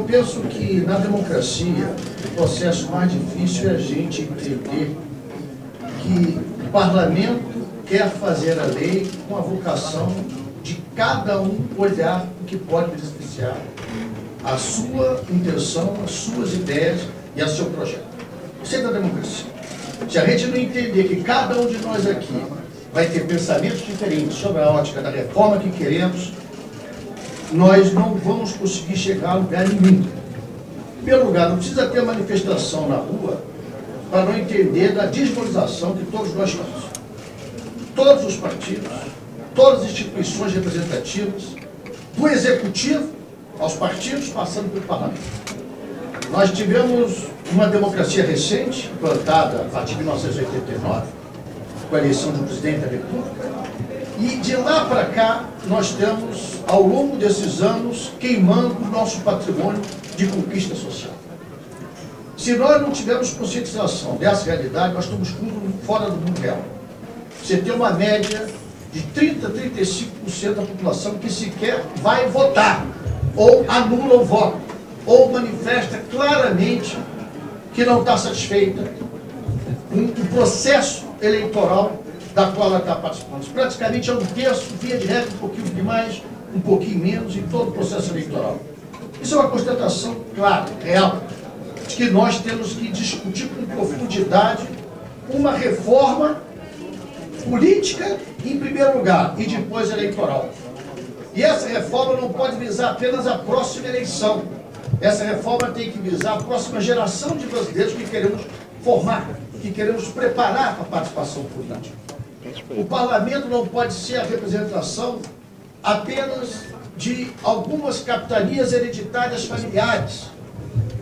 penso que na democracia o processo mais difícil é a gente entender que o parlamento quer fazer a lei com a vocação de cada um olhar o que pode beneficiar a sua intenção, as suas ideias e a seu projeto. Isso é da democracia. Se a gente não entender que cada um de nós aqui vai ter pensamentos diferentes sobre a ótica da reforma que queremos, nós não vamos conseguir chegar a lugar nenhum. Em primeiro lugar, não precisa ter manifestação na rua para não entender da desvalorização que todos nós temos. Todos os partidos, todas as instituições representativas, do executivo aos partidos, passando pelo parlamento. Nós tivemos uma democracia recente, implantada a partir de 1989, com a eleição do presidente da República, e de lá para cá nós temos, ao longo desses anos, queimando o nosso patrimônio de conquista social. Se nós não tivermos conscientização dessa realidade, nós estamos fora do mundo real. Você tem uma média de 30% a 35% da população que sequer vai votar, ou anula o voto, ou manifesta claramente que não está satisfeita com o processo eleitoral da qual ela está participando. Praticamente é um terço, via de regra, um pouquinho de mais, um pouquinho menos, em todo o processo eleitoral. Isso é uma constatação clara, real, de que nós temos que discutir com profundidade uma reforma política, em primeiro lugar, e depois eleitoral. E essa reforma não pode visar apenas a próxima eleição. Essa reforma tem que visar a próxima geração de brasileiros que queremos formar, que queremos preparar para a participação política. O parlamento não pode ser a representação apenas de algumas capitanias hereditárias familiares.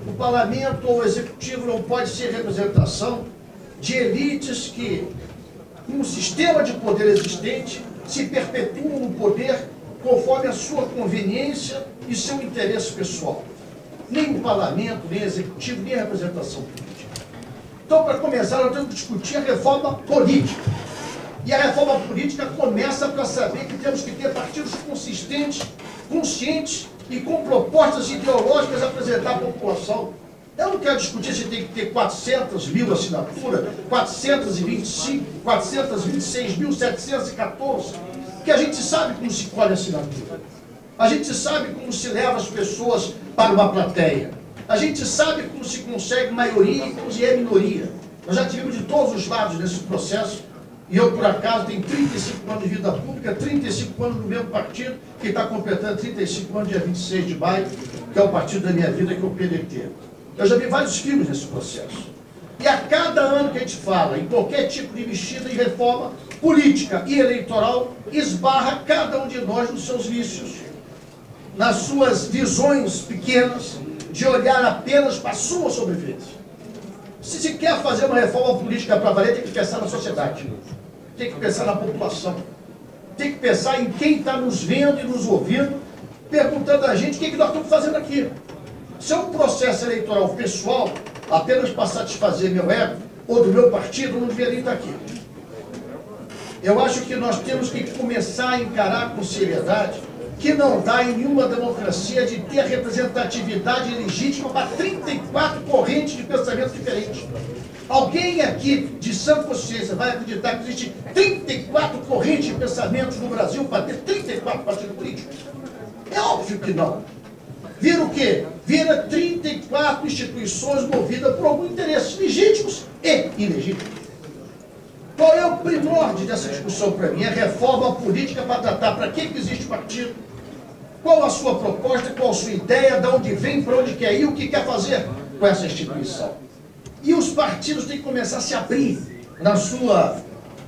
O parlamento ou o executivo não pode ser representação de elites que, com o sistema de poder existente, se perpetuam no poder conforme a sua conveniência e seu interesse pessoal. Nem o parlamento, nem o executivo, nem a representação política. Então, para começar, nós temos que discutir a reforma política. E a reforma política começa para saber que temos que ter partidos consistentes, conscientes e com propostas ideológicas a apresentar à população. Eu não quero discutir se tem que ter 400 mil assinaturas, 425, 426.714, que a gente sabe como se colhe a assinatura. A gente sabe como se leva as pessoas para uma plateia. A gente sabe como se consegue maioria e como se é minoria. Nós já tivemos de todos os lados nesse processo. E eu, por acaso, tenho 35 anos de vida pública, 35 anos no mesmo partido, que está completando 35 anos dia 26 de maio, que é o partido da minha vida, que é o PDT. Eu já vi vários filmes nesse processo. E a cada ano que a gente fala em qualquer tipo de mexida em reforma política e eleitoral, esbarra cada um de nós nos seus vícios, nas suas visões pequenas, de olhar apenas para a sua sobrevivência. Se quer fazer uma reforma política para valer, tem que pensar na sociedade, tem que pensar na população, tem que pensar em quem está nos vendo e nos ouvindo, perguntando a gente o que nós estamos fazendo aqui. Se é um processo eleitoral pessoal, apenas para satisfazer meu ego ou do meu partido, não deveria estar aqui. Eu acho que nós temos que começar a encarar com seriedade que não dá em nenhuma democracia de ter representatividade legítima para 34 correntes de pensamento diferentes. Alguém aqui de sã consciência vai acreditar que existe 34 correntes de pensamentos no Brasil para ter 34 partidos políticos? É óbvio que não. Vira o quê? Vira 34 instituições movidas por alguns interesses legítimos e ilegítimos. Qual é o primórdio dessa discussão para mim? É reforma política para tratar para que existe partido, qual a sua proposta, qual a sua ideia, de onde vem, para onde quer ir, o que quer fazer com essa instituição. E os partidos têm que começar a se abrir na sua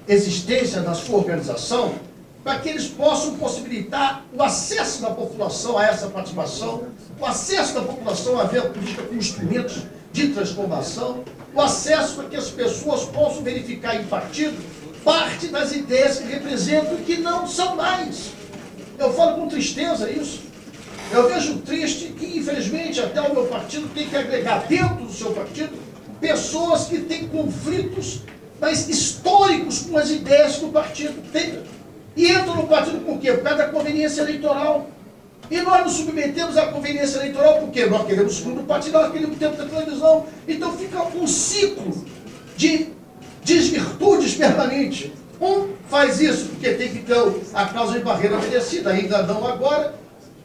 existência, na sua organização, para que eles possam possibilitar o acesso da população a essa participação, o acesso da população a ver a política como instrumentos de transformação, o acesso para que as pessoas possam verificar em partido parte das ideias que representam e que não são mais. Eu falo com tristeza isso. Eu vejo triste que, infelizmente, até o meu partido tem que agregar dentro do seu partido pessoas que têm conflitos mas históricos com as ideias que o partido tem. E entram no partido por quê? Por causa da conveniência eleitoral. E nós nos submetemos à conveniência eleitoral porque nós queremos fundo partidário, nós queremos tempo da televisão. Então fica um ciclo de desvirtudes permanentes. Um faz isso porque tem que ter a causa de barreira obedecida, ainda não agora,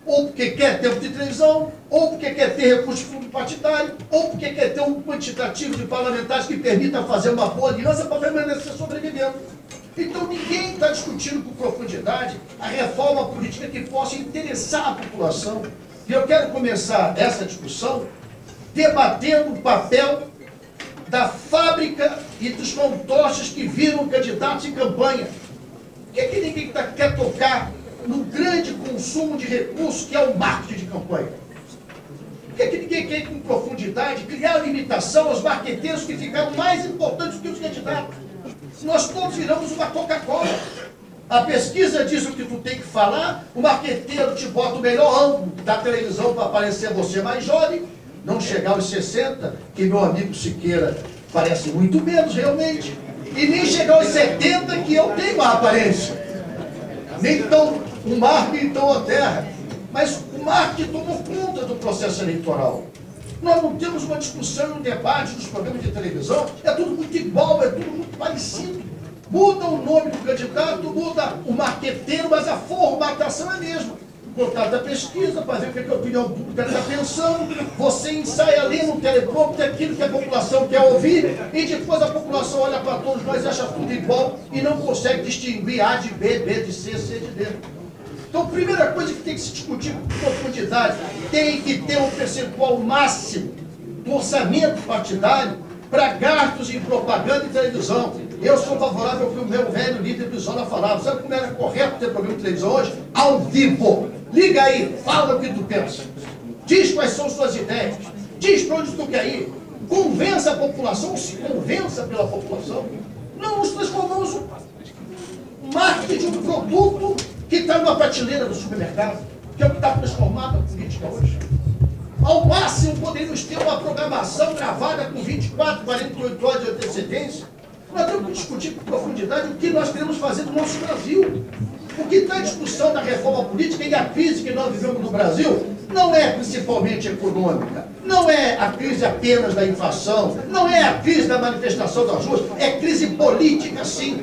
ou porque quer tempo de televisão, ou porque quer ter recurso de fundo partidário, ou porque quer ter um quantitativo de parlamentares que permita fazer uma boa aliança para permanecer sobrevivendo. Então ninguém está discutindo com profundidade a reforma política que possa interessar a população. E eu quero começar essa discussão debatendo o papel da fábrica e dos fantoches que viram candidatos em campanha. Por que ninguém quer tocar no grande consumo de recursos que é o marketing de campanha? Por que ninguém quer, com profundidade, criar limitação aos marqueteiros que ficaram mais importantes do que os candidatos? Nós todos viramos uma Coca-Cola. A pesquisa diz o que tu tem que falar, o marqueteiro te bota o melhor ângulo da televisão para aparecer você mais jovem, não chegar aos 60, que meu amigo Siqueira parece muito menos realmente, e nem chegar aos 70, que eu tenho a aparência. Nem tão o marketing tão a terra. Mas o marketing tomou conta do processo eleitoral. Nós não temos uma discussão, um debate nos programas de televisão, é tudo muito igual, é tudo muito parecido. Muda o nome do candidato, muda o marqueteiro, mas a formatação é a mesma. Colocar da pesquisa para ver o que a opinião pública está pensando, você ensaia ali no teleprompter aquilo que a população quer ouvir, e depois a população olha para todos nós e acha tudo igual e não consegue distinguir A de B, B de C, C de D. Então, a primeira coisa que tem que se discutir com profundidade, tem que ter um percentual máximo do orçamento partidário para gastos em propaganda e televisão. Eu sou favorável ao que o meu velho líder Brizola falava. Sabe como era correto ter programa de televisão hoje? Ao vivo. Liga aí, fala o que tu pensa. Diz quais são suas ideias. Diz para onde tu quer ir. Convença a população, se convença pela população. Não nos transformamos um marketing de um produto que está numa prateleira do supermercado, que é o que está transformado a política hoje. Ao máximo, poderíamos ter uma programação gravada com 24, 48 horas de antecedência. Nós temos que discutir com profundidade o que nós queremos fazer do nosso Brasil. O que está em discussão da reforma política e a crise que nós vivemos no Brasil não é principalmente econômica, não é a crise apenas da inflação, não é a crise da manifestação das ruas, é crise política, sim.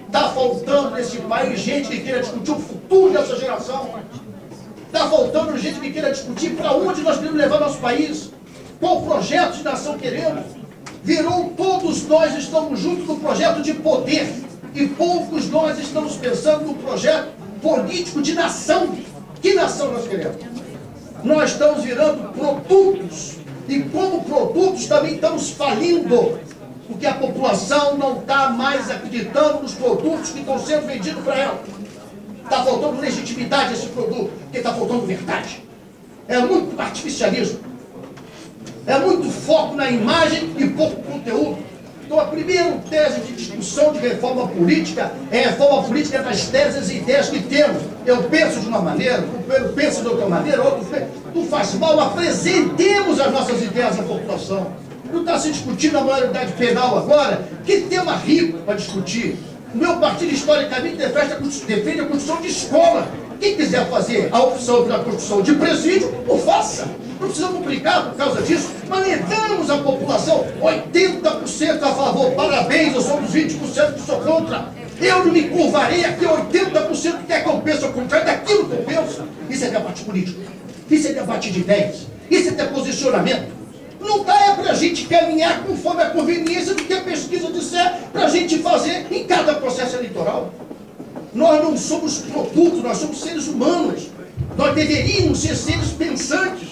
Está faltando nesse país gente que queira discutir o futuro dessa geração. Está faltando gente que queira discutir para onde nós queremos levar nosso país, qual projeto de nação queremos. Virou todos nós estamos juntos no projeto de poder e poucos nós estamos pensando no projeto político de nação. Que nação nós queremos? Nós estamos virando produtos e como produtos também estamos falindo, porque a população não está mais acreditando nos produtos que estão sendo vendidos para ela. Está faltando legitimidade a esse produto, porque está faltando verdade. É muito artificialismo. É muito foco na imagem e pouco conteúdo. Então a primeira tese de discussão de reforma política é a reforma política das teses e ideias que temos. Eu penso de uma maneira, eu penso de outra maneira, outro pensa. Tu faz mal, apresentemos as nossas ideias à população. Não está se discutindo a maioridade penal agora? Que tema rico para discutir. O meu partido, historicamente, defende a construção de escola. Quem quiser fazer a opção pela construção de presídio, o faça. Não precisa complicar por causa disso. Mas levamos a população 80% a favor. Parabéns, eu sou dos 20% que sou contra. Eu não me curvarei aqui 80% que quer que eu pense ao contrário daquilo que eu penso. Isso é debate político. Isso é debate de ideias. Isso é ter posicionamento. Não dá para a gente caminhar conforme a conveniência do que a pesquisa disser para a gente fazer em cada processo eleitoral. Nós não somos produtos, nós somos seres humanos. Nós deveríamos ser seres pensantes.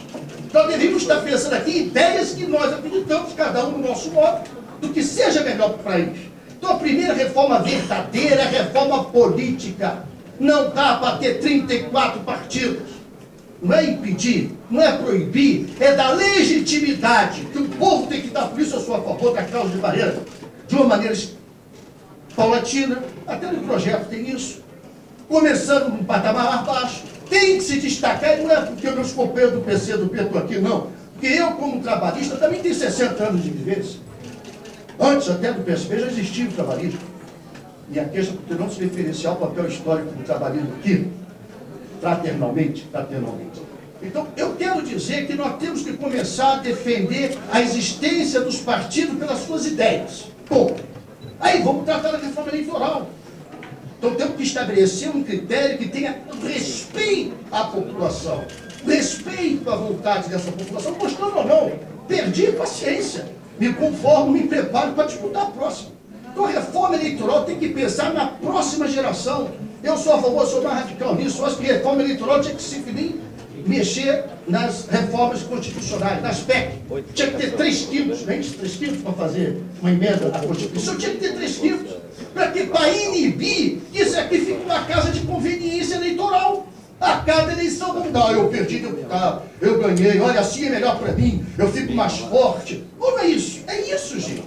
Nós deveríamos estar pensando aqui em ideias que nós acreditamos, cada um no nosso modo, do que seja melhor para o país. Então a primeira reforma verdadeira é a reforma política. Não dá para ter 34 partidos. Não é impedir, não é proibir, é da legitimidade, que o povo tem que dar. Por isso eu sou a favor da causa de barreira, de uma maneira paulatina, até no projeto tem isso, começando num patamar mais baixo, tem que se destacar, e não é porque meus companheiros do PC, do P estão aqui, não, porque eu, como trabalhista, também tenho 60 anos de vivência. Antes até do PSB já existia o trabalhismo, e a queixa por não se referenciar ao papel histórico do trabalhismo aqui. fraternalmente. Então, eu quero dizer que nós temos que começar a defender a existência dos partidos pelas suas ideias. Bom, aí vamos tratar da reforma eleitoral. Então, temos que estabelecer um critério que tenha respeito à população, respeito à vontade dessa população, gostando ou não. Perdi a paciência, me conformo, me preparo para disputar a próxima. Então, a reforma eleitoral tem que pensar na próxima geração. Eu sou a favor, sou mais radical nisso, acho que a reforma eleitoral tinha que se mexer nas reformas constitucionais, nas PEC. Tinha que ter 3 quintos, né? 3 quintos para fazer uma emenda à Constituição, tinha que ter 3 quintos. Para que? Para inibir que isso aqui fique uma casa de conveniência eleitoral. A cada eleição, vamos dar, eu perdi deputado, eu ganhei, olha, assim é melhor para mim, eu fico mais forte. Não é isso, gente.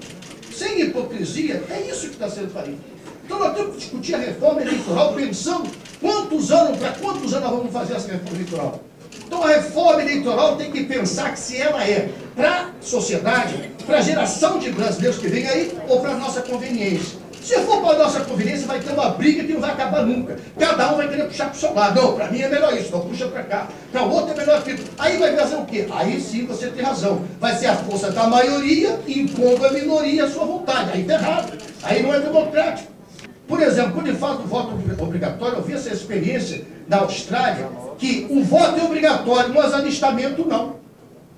Sem hipocrisia, é isso que está sendo feito. Então nós temos que discutir a reforma eleitoral pensando para quantos anos nós vamos fazer essa reforma eleitoral. Então a reforma eleitoral tem que pensar que se ela é para a sociedade, para a geração de brasileiros que vem aí, ou para a nossa conveniência. Se for para a nossa conveniência, vai ter uma briga que não vai acabar nunca. Cada um vai querer puxar para o seu lado. Não, para mim é melhor isso, não puxa para cá. Para o outro é melhor aquilo. Aí vai fazer o quê? Aí sim você tem razão. Vai ser a força da maioria impondo a minoria a sua vontade. Aí está errado. Aí não é democrático. Por exemplo, quando ele fala do voto obrigatório, eu vi essa experiência da Austrália, que o voto é obrigatório, mas alistamento não.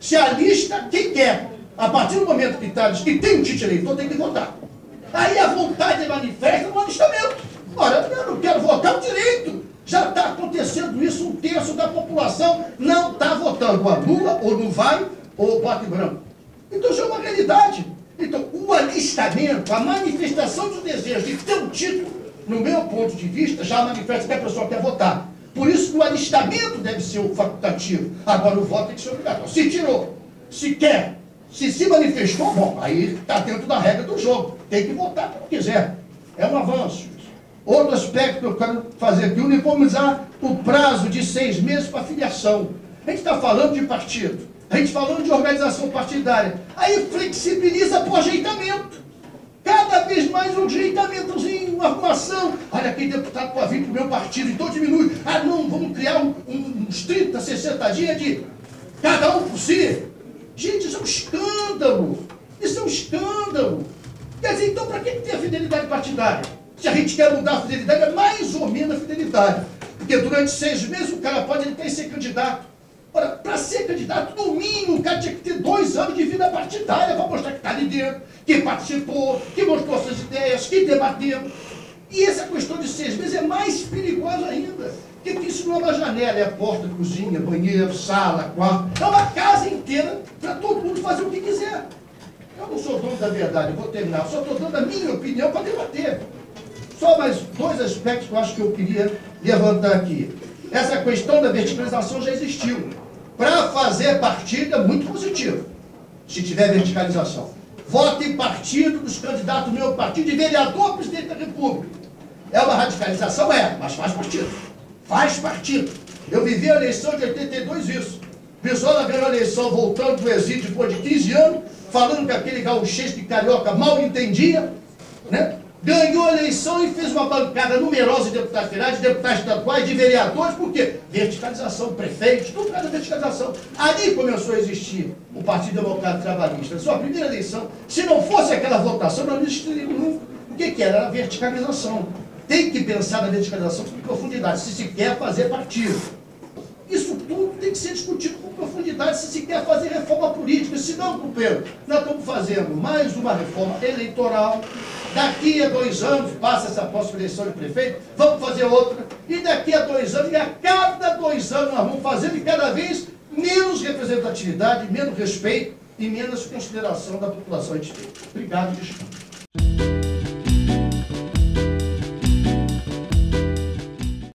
Se alista quem quer. A partir do momento que está que tem um título eleitor, tem que votar. Aí a vontade manifesta no alistamento. Ora, eu não quero votar o direito. Já está acontecendo isso, 1/3 da população não está votando. Ou anula, ou não vai, ou bota em branco. Então isso é uma realidade. Então, o alistamento, a manifestação do desejo de ter um título, no meu ponto de vista, já manifesta que a pessoa quer votar. Por isso que o alistamento deve ser o facultativo. Agora o voto tem que ser obrigatório. Se tirou, se quer, se manifestou, bom, aí está dentro da regra do jogo. Tem que votar como quiser. É um avanço. Outro aspecto que eu quero fazer aqui, uniformizar o prazo de 6 meses para filiação. A gente está falando de partido, a gente falando de organização partidária. Aí flexibiliza para o ajeitamento. Cada vez mais um ajeitamentozinho, uma arrumação. Olha, aquele deputado pode vir para o meu partido, então diminui. Ah, não, vamos criar uns 30, 60 dias de cada um por si. Gente, isso é um escândalo. Isso é um escândalo. Quer dizer, então para que tem a fidelidade partidária? Se a gente quer mudar a fidelidade, é mais ou menos a fidelidade. Porque durante 6 meses o cara pode até ser candidato. Ora, para ser candidato, no mínimo, o cara tinha que ter 2 anos de vida partidária para mostrar que está ali dentro, que participou, que mostrou suas ideias, que debateu. E essa questão de 6 meses é mais perigosa ainda. Porque isso não é uma janela, é porta, cozinha, banheiro, sala, quarto. É uma casa inteira para todo mundo fazer o que quiser. Eu não sou dono da verdade, eu vou terminar. Eu só estou dando a minha opinião para debater. Só mais 2 aspectos que eu acho que eu queria levantar aqui. Essa questão da verticalização já existiu. Para fazer partido é muito positivo, se tiver verticalização. Voto em partido dos candidatos do meu partido de vereador a presidente da República. É uma radicalização? É, mas faz partido. Faz partido. Eu vivi a eleição de 82 isso. O pessoal ganhou a eleição voltando do exílio depois de 15 anos, falando que aquele gauchês de carioca mal entendia, né? Ganhou a eleição e fez uma bancada numerosa de deputados federais, de deputados estaduais, de vereadores, por quê? Verticalização, prefeitos, tudo por causa da verticalização. Ali começou a existir o Partido Democrático Trabalhista. Na sua primeira eleição, se não fosse aquela votação, não existiria nunca. O que era? Era a verticalização. Tem que pensar na verticalização com profundidade, se se quer fazer partido. Isso tudo tem que ser discutido com profundidade se se quer fazer reforma política. Se não, companheiro, nós estamos fazendo mais uma reforma eleitoral. Daqui a 2 anos, passa essa próxima eleição de prefeito, vamos fazer outra. E daqui a 2 anos, e a cada 2 anos nós vamos fazendo, e cada vez menos representatividade, menos respeito e menos consideração da população. Obrigado, desculpa.